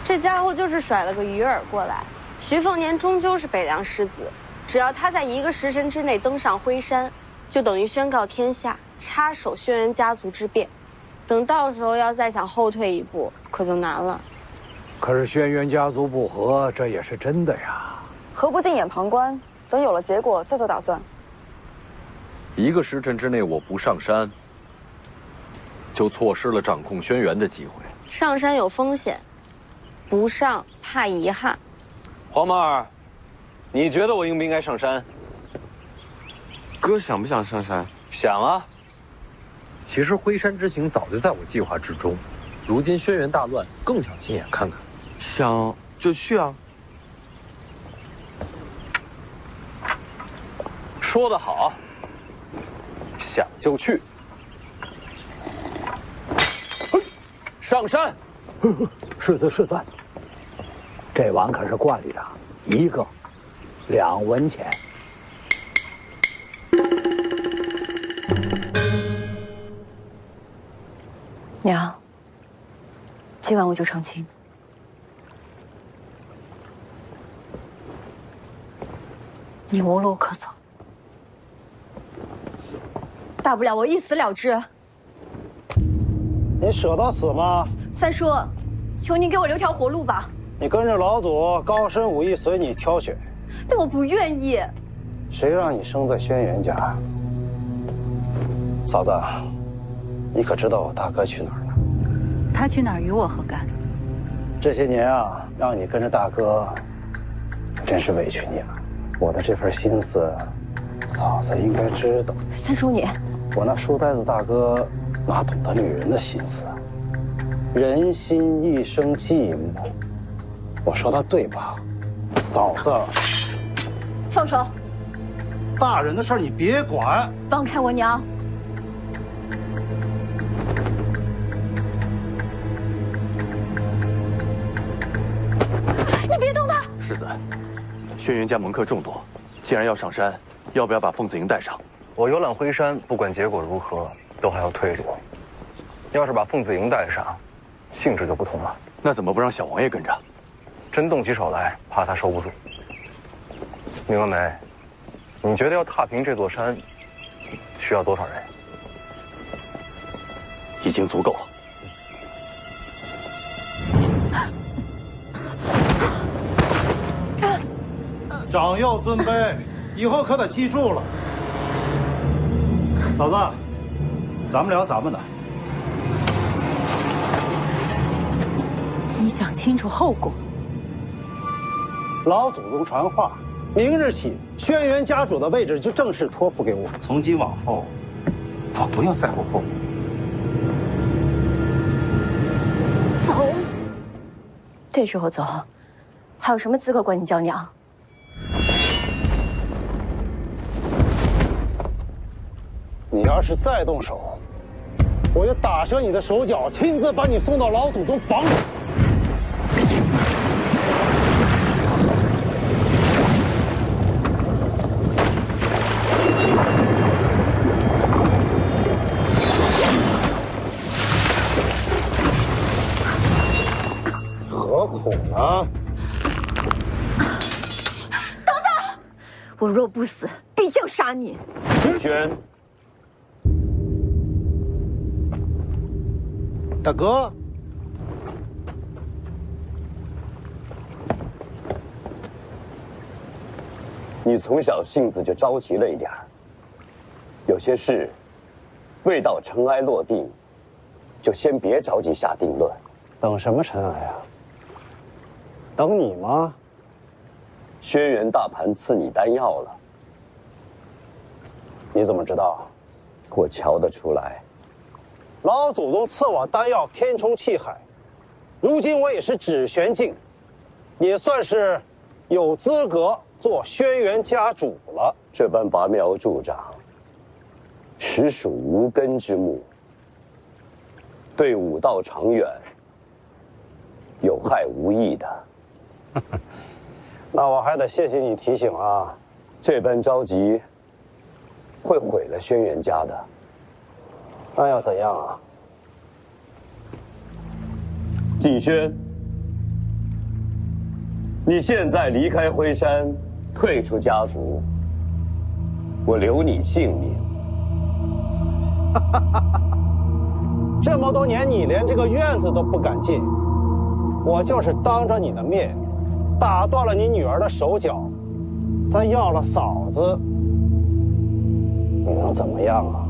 这家伙就是甩了个鱼饵过来。徐凤年终究是北凉世子，只要他在1个时辰之内登上徽山，就等于宣告天下，插手轩辕家族之变。等到时候要再想后退一步，可就难了。可是轩辕家族不和，这也是真的呀。何不静眼旁观，等有了结果再做打算？1个时辰之内我不上山，就错失了掌控轩辕的机会。上山有风险，不上怕遗憾。黄毛儿，你觉得我应不应该上山？哥想不想上山？想啊。其实辉山之行早就在我计划之中，如今轩辕大乱，更想亲眼看看。想就去啊。说得好，想就去。上山。世子，这碗可是惯例的，1个2文钱。娘，今晚我就成亲。你无路可走，大不了我一死了之。你舍得死吗？三叔，求您给我留条活路吧。你跟着老祖，高深武艺随你挑选。但我不愿意。谁让你生在轩辕家？嫂子，你可知道我大哥去哪儿了？他去哪儿与我何干？这些年啊，让你跟着大哥，真是委屈你了。我的这份心思，嫂子应该知道。三叔你，我那书呆子大哥哪懂得女人的心思啊？人心一生寂寞，我说的对吧，嫂子？放手！大人的事你别管。放开我娘！你别动他！世子，轩辕家门客众多，既然要上山，要不要把凤子营带上？我游览辉山，不管结果如何，都还要退路。要是把凤子营带上，性质就不同了。那怎么不让小王爷跟着？真动起手来，怕他收不住。明白没？你觉得要踏平这座山，需要多少人？已经足够了。长幼尊卑，以后可得记住了。嫂子，咱们聊咱们的。你想清楚后果。老祖宗传话，明日起，轩辕家主的位置就正式托付给我。从今往后，我不用在乎后果。走。这时候走，还有什么资格管你叫娘？你要是再动手，我就打折你的手脚，亲自把你送到老祖宗房里。何苦呢？等等！我若不死，必将杀你。轩。大哥，你从小性子就着急了一点，有些事未到尘埃落定，就先别着急下定论。等什么尘埃啊？等你吗？轩辕大盘赐你丹药了，你怎么知道？我瞧得出来。老祖宗赐我丹药填充气海，如今我也是指玄境，也算是有资格做轩辕家主了。这般拔苗助长，实属无根之木，对武道长远有害无益的。那我还得谢谢你提醒啊！这般着急，会毁了轩辕家的。那要怎样啊？景轩，你现在离开辉山，退出家族，我留你性命。这么多年，你连这个院子都不敢进，我就是当着你的面，打断了你女儿的手脚，咱要了嫂子，你能怎么样啊？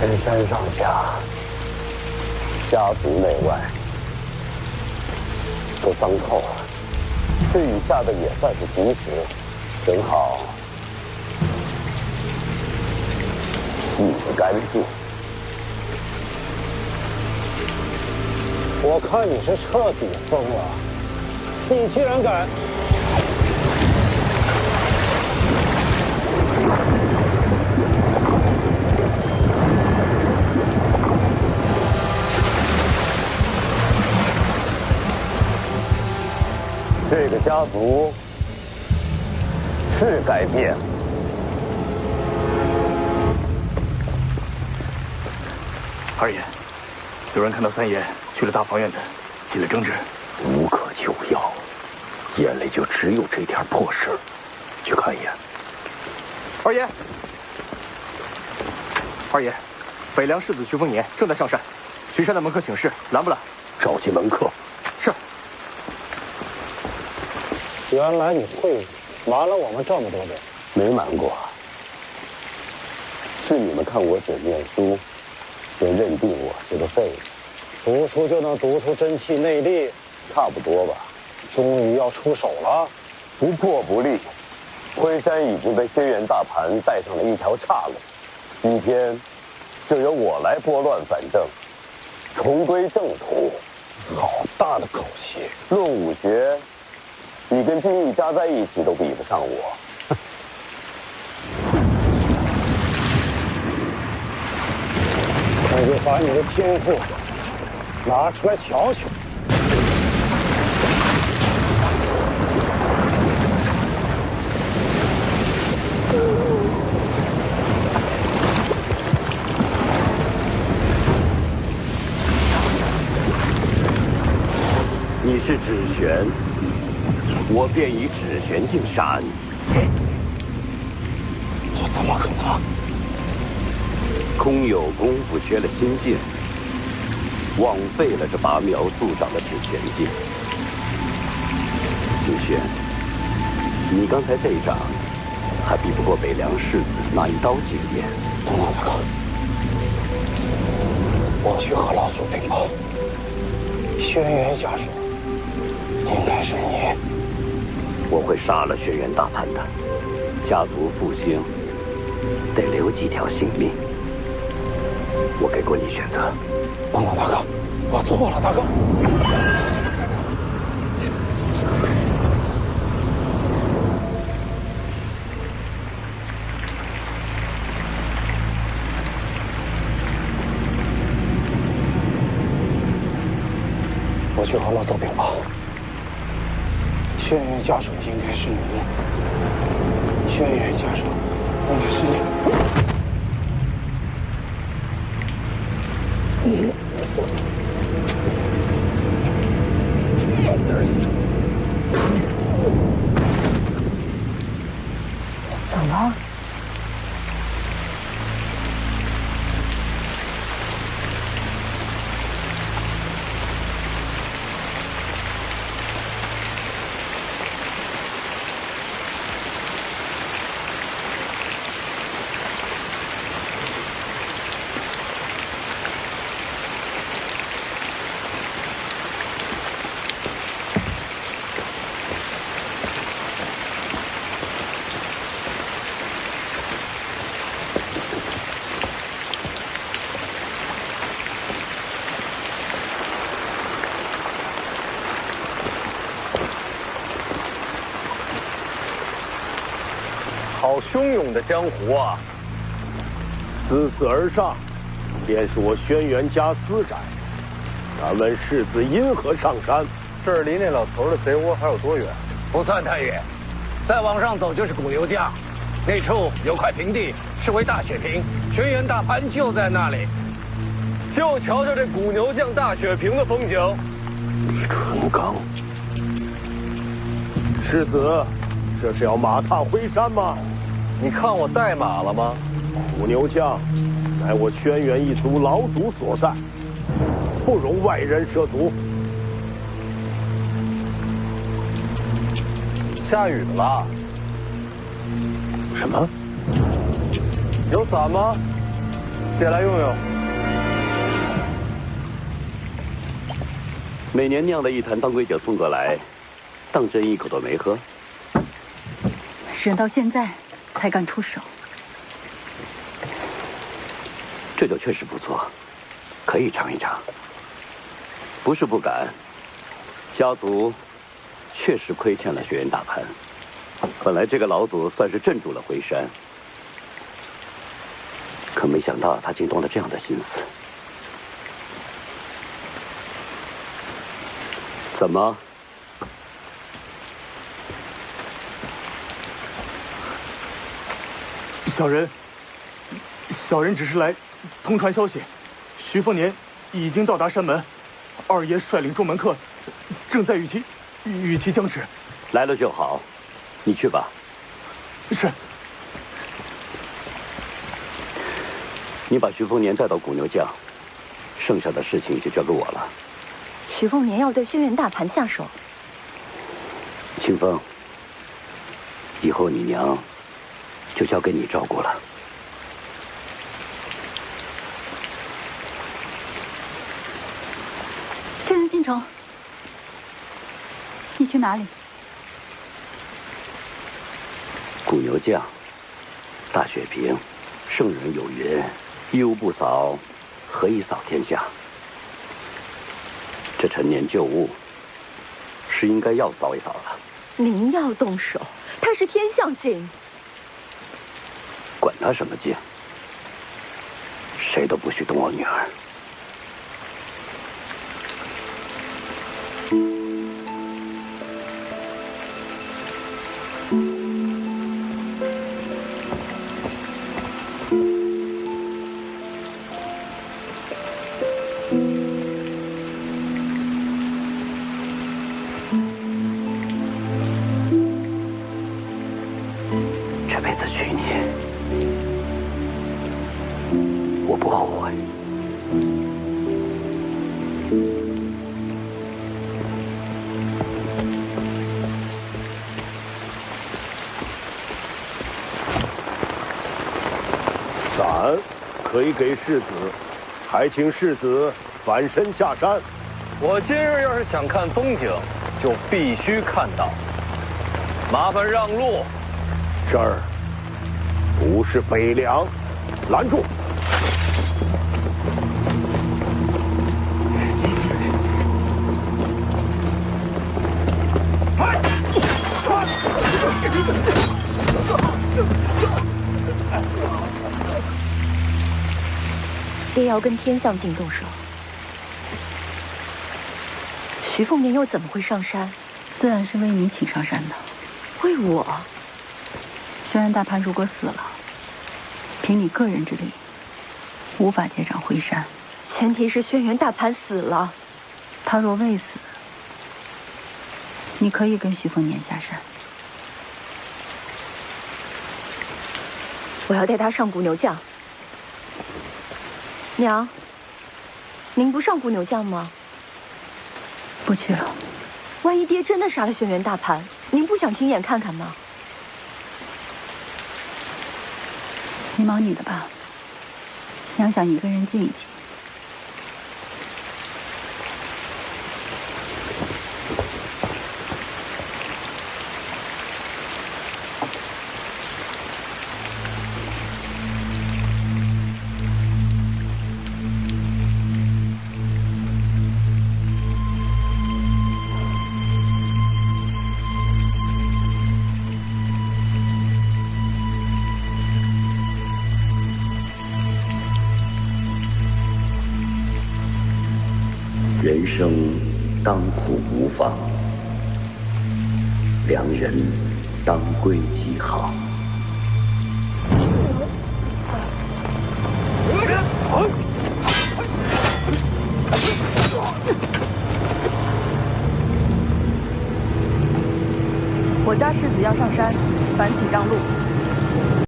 深山上下，家族内外都脏透了。这雨下的也算是及时，正好洗得干净。我看你是彻底疯了！你居然敢！这个家族是该变。二爷，有人看到三爷去了大房院子，起了争执。无可救药，眼里就只有这点破事。去看一眼。二爷，二爷，北凉世子徐丰年正在上山，巡山的门客请示，拦不拦？召集门客。是。原来你会瞒了我们这么多人？没瞒过，是你们看我只念书，就认定我是个废物。读书就能读出真气内力，差不多吧。终于要出手了，不破不立。辉山已经被轩辕大盘带上了一条岔路，今天就由我来拨乱反正，重归正途。好大的口气！论武学，你跟金玉加在一起都比不上我。那就把你的天赋拿出来瞧瞧。你是指玄，我便以指玄镜杀你。这怎么可能？空有功夫缺了心境，枉费了这拔苗助长的指玄镜。景轩，你刚才这一掌还比不过北凉世子那一刀惊艳。等等，大哥，我去和老祖禀报。轩辕家说，应该是你。我会杀了轩辕大盘的，家族复兴得留几条性命。我给过你选择。等等，大哥，我错了，大哥。我去和老祖禀报，轩辕家属应该是你，轩辕家属应该是你。死了。好汹涌的江湖啊！自此而上，便是我轩辕家私宅。敢问世子因何上山？这儿离那老头的贼窝还有多远？不算太远，再往上走就是古流江。那处有块平地，是为大雪坪，轩辕大盘就在那里。就瞧瞧这古牛将大雪坪的风景。李淳刚，世子，这是要马踏灰山吗？你看我带马了吗？古牛将，乃我轩辕一族老祖所在，不容外人涉足。下雨了。什么？有伞吗？借来用用。每年酿的一坛当归酒送过来，当真一口都没喝。人到现在才敢出手。这酒确实不错，可以尝一尝。不是不敢，家族确实亏欠了轩辕大盘。本来这个老祖算是镇住了回山，可没想到他竟动了这样的心思。怎么？小人只是来通传消息，徐凤年已经到达山门，二爷率领众门客正在与其僵持。来了就好，你去吧。是。你把徐凤年带到古牛将，剩下的事情就交给我了。徐凤年要对轩辕大盘下手。清风，以后你娘就交给你照顾了。轩辕进城，你去哪里？古牛将，大雪坪，圣人有云：一屋不扫，何以扫天下？这陈年旧物，是应该要扫一扫了。您要动手，他是天象境，管他什么境，谁都不许动我女儿。这辈子娶你，我不后悔。伞可以给世子，还请世子返身下山。我今日要是想看风景，就必须看到。麻烦让路。这儿不是北凉，拦住！爹要跟天象境动手，徐凤年又怎么会上山？自然是为你请上山的。为我？轩辕大盘如果死了，凭你个人之力，无法接掌回山。前提是轩辕大盘死了。他若未死，你可以跟徐凤年下山。我要带他上古牛将。娘，您不上古牛将吗？不去了。万一爹真的杀了轩辕大盘，您不想亲眼看看吗？你忙你的吧，娘想一个人静一静。人生当苦无妨，良人当归极好。